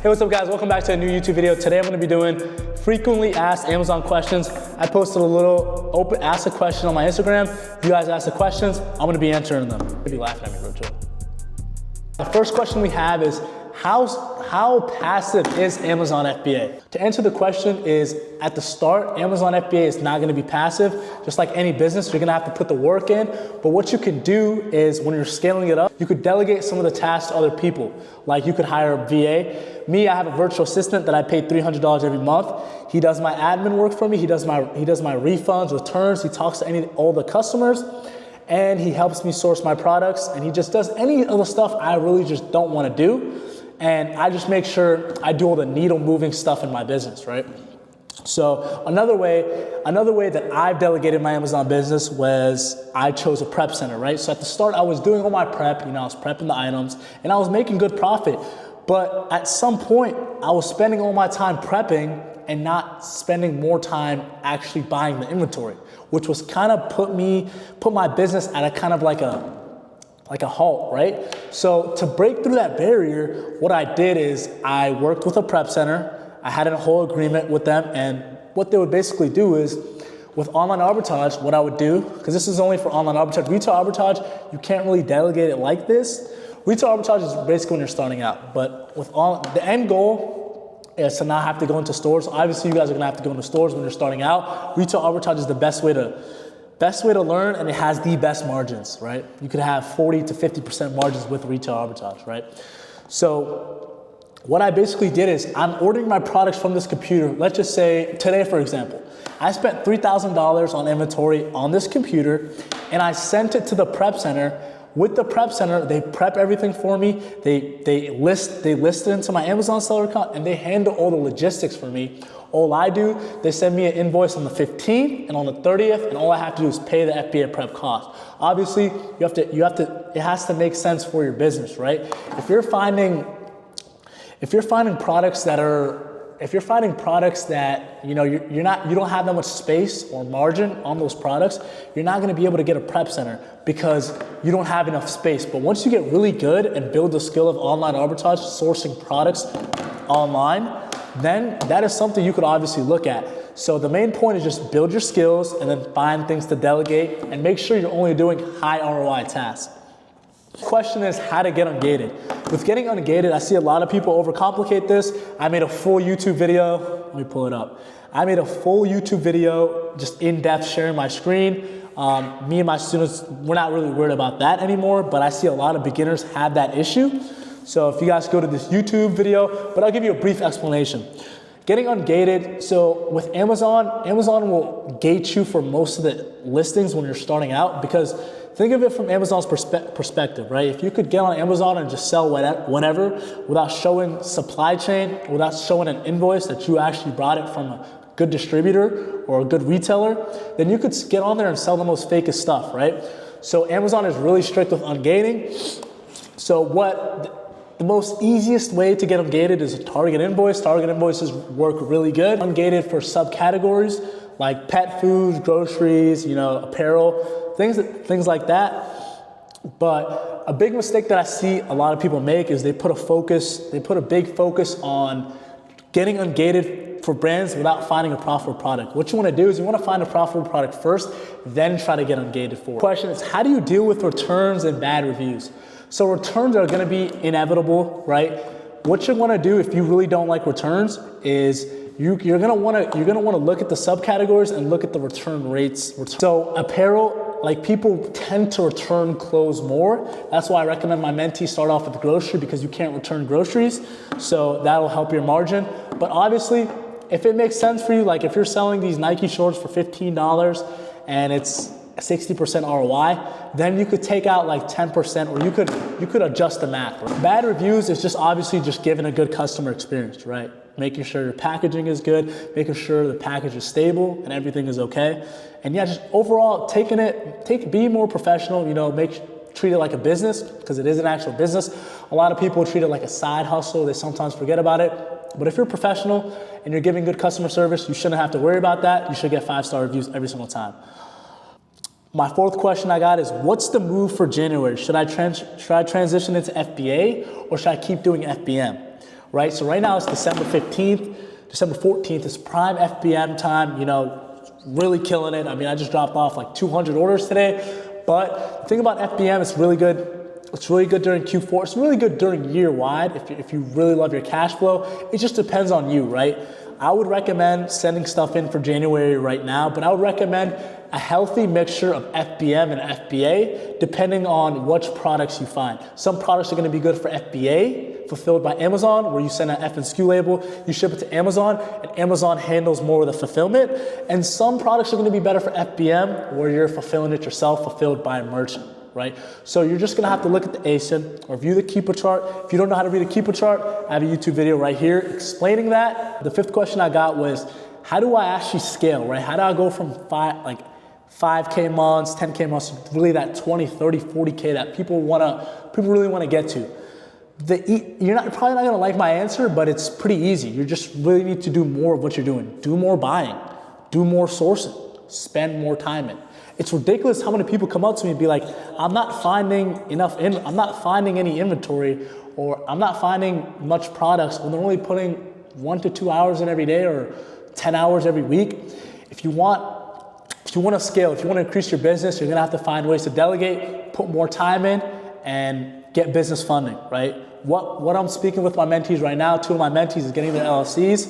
Hey, what's up guys? Welcome back to a new YouTube video. Today I'm gonna be doing frequently asked Amazon questions. I posted a little ask a question on my Instagram. You guys ask the questions, I'm gonna be answering them. You'll be laughing at me, bro, too. The first question we have is, how passive is Amazon FBA? To answer the question is, at the start, Amazon FBA is not gonna be passive. Just like any business, you're gonna have to put the work in. But what you can do is, when you're scaling it up, you could delegate some of the tasks to other people. Like you could hire a VA. Me, I have a virtual assistant that I pay $300 every month. He does my admin work for me. He does my refunds, returns. He talks to all the customers. And he helps me source my products. And he just does any of the stuff I really just don't wanna do. And I just make sure I do all the needle moving stuff in my business, right? So another way that I've delegated my Amazon business was I chose a prep center, right? So at the start, I was doing all my prep, I was prepping the items and I was making good profit. But at some point, I was spending all my time prepping and not spending more time actually buying the inventory, which was kind of put my business at a kind of like a halt, right? So to break through that barrier, what I did is I worked with a prep center. I had a whole agreement with them, and what they would basically do is, with online arbitrage, what I would do, because this is only for online arbitrage, retail arbitrage, you can't really delegate it like this. Retail arbitrage is basically when you're starting out, but with the end goal is to not have to go into stores. Obviously, you guys are gonna have to go into stores when you're starting out. Retail arbitrage is the best way to learn, and it has the best margins, right? You could have 40 to 50% margins with retail arbitrage, right? So what I basically did is I'm ordering my products from this computer. Let's just say today, for example, I spent $3,000 on inventory on this computer and I sent it to the prep center. With the prep center, they prep everything for me. They list it into my Amazon seller account and they handle all the logistics for me. All I do, they send me an invoice on the 15th and on the 30th, and all I have to do is pay the FBA prep cost. Obviously, it has to make sense for your business, right? If you're finding products that you don't have that much space or margin on those products, you're not gonna be able to get a prep center because you don't have enough space. But once you get really good and build the skill of online arbitrage, sourcing products online, then that is something you could obviously look at. So the main point is just build your skills and then find things to delegate and make sure you're only doing high ROI tasks. The question is how to get ungated. With getting ungated, I see a lot of people overcomplicate this. I made a full YouTube video. Let me pull it up. I made a full YouTube video, just in-depth sharing my screen. Me and my students, we're not really worried about that anymore, but I see a lot of beginners have that issue. So if you guys go to this YouTube video, but I'll give you a brief explanation. Getting ungated, so with Amazon will gate you for most of the listings when you're starting out, because think of it from Amazon's perspective, right? If you could get on Amazon and just sell whatever without showing supply chain, without showing an invoice that you actually brought it from a good distributor or a good retailer, then you could get on there and sell the most fakest stuff, right? So Amazon is really strict with ungating. So the most easiest way to get ungated is a target invoice. Target invoices work really good. Ungated for subcategories like pet foods, groceries, apparel, things like that. But a big mistake that I see a lot of people make is they put a big focus on getting ungated for brands without finding a profitable product. What you wanna do is you wanna find a profitable product first, then try to get ungated for it. The question is, how do you deal with returns and bad reviews? So returns are gonna be inevitable, right? What you're gonna do if you really don't like returns is you're gonna wanna look at the subcategories and look at the return rates. So apparel, like people tend to return clothes more. That's why I recommend my mentees start off with grocery, because you can't return groceries. So that'll help your margin. But obviously, if it makes sense for you, like if you're selling these Nike shorts for $15 and it's 60% ROI, then you could take out like 10%, or you could adjust the math. Right? Bad reviews is just obviously just giving a good customer experience, right? Making sure your packaging is good, making sure the package is stable and everything is okay. And yeah, just overall be more professional, treat it like a business, because it is an actual business. A lot of people treat it like a side hustle. They sometimes forget about it. But if you're professional and you're giving good customer service, you shouldn't have to worry about that. You should get 5-star reviews every single time. My fourth question I got is, what's the move for January? Should I transition into FBA or should I keep doing FBM? right? So right now it's December 15th, December 14th is prime FBM time, you know, really killing it. I mean, I just dropped off like 200 orders today. But the thing about FBM, it's really good. It's really good during Q4. It's really good during year wide if you really love your cash flow. It just depends on you, right? I would recommend sending stuff in for January right now, but I would recommend a healthy mixture of FBM and FBA depending on which products you find. Some products are going to be good for FBA, fulfilled by Amazon, where you send an F and SKU label, you ship it to Amazon, and Amazon handles more of the fulfillment. And some products are going to be better for FBM, where you're fulfilling it yourself, fulfilled by a merchant, right? So you're just going to have to look at the ASIN or view the Keeper chart. If you don't know how to read a Keeper chart, I have a YouTube video right here explaining that. The fifth question I got was, how do I actually scale, right? How do I go from 5K months, 10K months, really that 20, 30, 40K that people really want to get to? You're probably not going to like my answer, but it's pretty easy. You just really need to do more of what you're doing. Do more buying, do more sourcing, spend more time in. It's ridiculous how many people come up to me and be like, I'm not finding I'm not finding any inventory, or I'm not finding much products, when they're only putting 1 to 2 hours in every day or 10 hours every week. If you want to scale, if you want to increase your business, you're going to have to find ways to delegate, put more time in, and get business funding, right? What I'm speaking with my mentees right now, 2 of my mentees is getting their LLCs,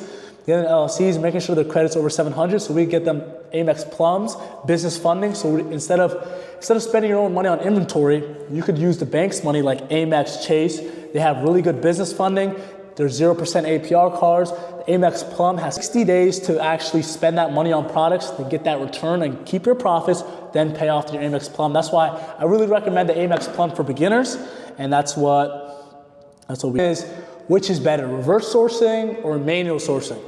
making sure their credit's over 700, so we get them Amex plums, business funding. So instead of spending your own money on inventory, you could use the bank's money like Amex, Chase. They have really good business funding. There's 0% APR cards. The Amex Plum has 60 days to actually spend that money on products to get that return and keep your profits, then pay off your Amex Plum. That's why I really recommend the Amex Plum for beginners, and that's what we is. Which is better, reverse sourcing or manual sourcing?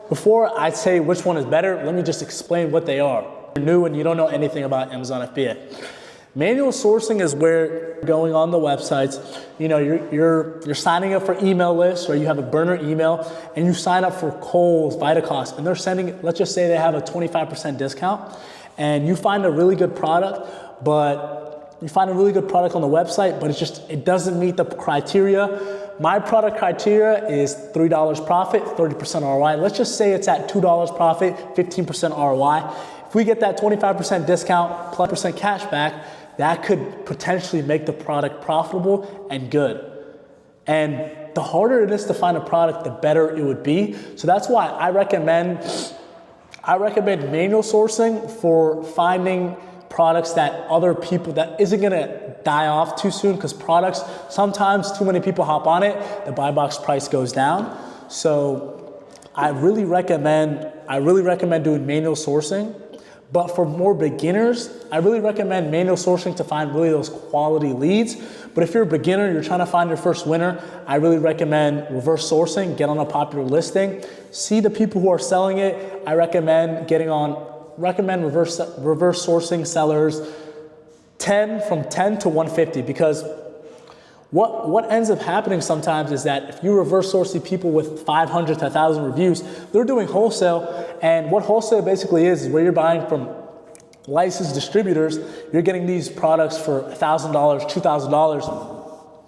Before I say which one is better, let me just explain what they are. If you're new and you don't know anything about Amazon FBA. Manual sourcing is where you're going on the websites, you know, you're signing up for email lists, or you have a burner email, and you sign up for Kohl's, Vitacost, and they're sending, let's just say they have a 25% discount, and you find a really good product, on the website, but it doesn't meet the criteria. My product criteria is $3 profit, 30% ROI. Let's just say it's at $2 profit, 15% ROI. If we get that 25% discount plus percent cash back, that could potentially make the product profitable and good. And the harder it is to find a product, the better it would be. So that's why I recommend manual sourcing for finding products that isn't gonna die off too soon, because products, sometimes too many people hop on it, the buy box price goes down. So I really recommend doing manual sourcing. But for more beginners, I really recommend manual sourcing to find really those quality leads. But if you're a beginner, you're trying to find your first winner, I really recommend reverse sourcing, get on a popular listing, see the people who are selling it. I recommend reverse sourcing sellers from 10 to 150, because what ends up happening sometimes is that if you reverse source the people with 500 to 1,000 reviews, they're doing wholesale. And what wholesale basically is where you're buying from licensed distributors, you're getting these products for $1,000, $2,000.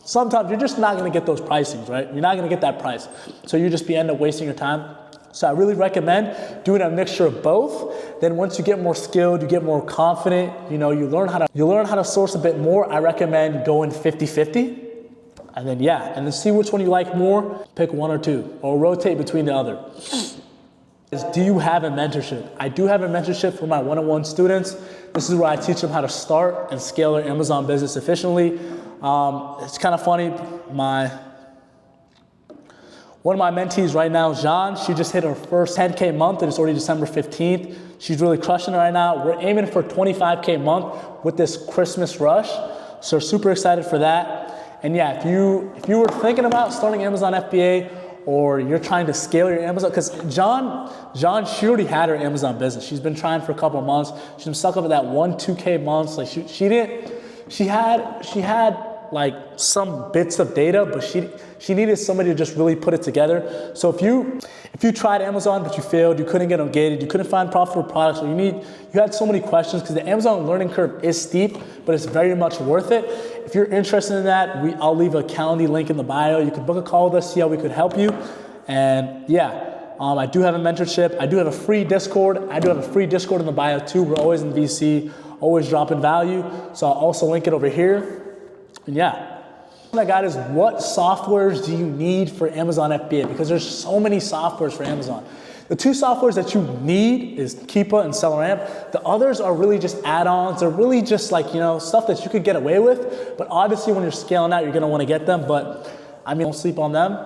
Sometimes you're just not gonna get those pricings, right? You're not gonna get that price. So you just end up wasting your time. So I really recommend doing a mixture of both. Then once you get more skilled, you get more confident, you learn how to source a bit more. I recommend going 50-50. And then see which one you like more, pick one or two, or rotate between the other. Do you have a mentorship? I do have a mentorship for my one-on-one students. This is where I teach them how to start and scale their Amazon business efficiently. It's kind of funny, one of my mentees right now, Jean, she just hit her first 10K month, and it's already December 15th. She's really crushing it right now. We're aiming for 25K month with this Christmas rush. So super excited for that. And if you were thinking about starting Amazon FBA, or you're trying to scale your Amazon, because John, she already had her Amazon business. She's been trying for a couple of months. She's been stuck up at that 1-2K months. Like she had like some bits of data, but She needed somebody to just really put it together. So if you tried Amazon but you failed, you couldn't get engaged, you couldn't find profitable products, or you had so many questions, because the Amazon learning curve is steep, but it's very much worth it. If you're interested in that, I'll leave a Calendly link in the bio. You can book a call with us, see how we could help you. And yeah, I do have a mentorship. I do have a free Discord. I do have a free Discord in the bio too. We're always in VC, always dropping value. So I'll also link it over here. And yeah. What I got is, what softwares do you need for Amazon FBA? Because there's so many softwares for Amazon. The two softwares that you need is Keepa and SellerAmp. The others are really just add-ons. They're really just like, stuff that you could get away with. But obviously when you're scaling out, you're gonna wanna get them. But I mean, don't sleep on them.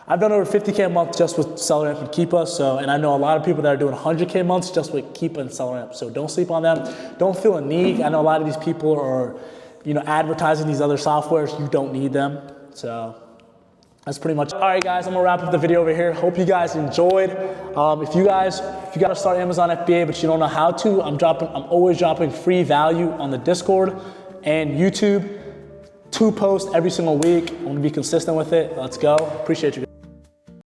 I've done over 50K a month just with SellerAmp and Keepa. And I know a lot of people that are doing 100K months just with Keepa and SellerAmp. So don't sleep on them. Don't feel a need. I know a lot of these people are advertising these other softwares. You don't need them. So that's pretty much. All right, guys, I'm gonna wrap up the video over here. Hope you guys enjoyed. If you gotta start Amazon FBA, but you don't know how to, I'm always dropping free value on the Discord and YouTube. 2 posts every single week. I'm gonna be consistent with it. Let's go. Appreciate you guys.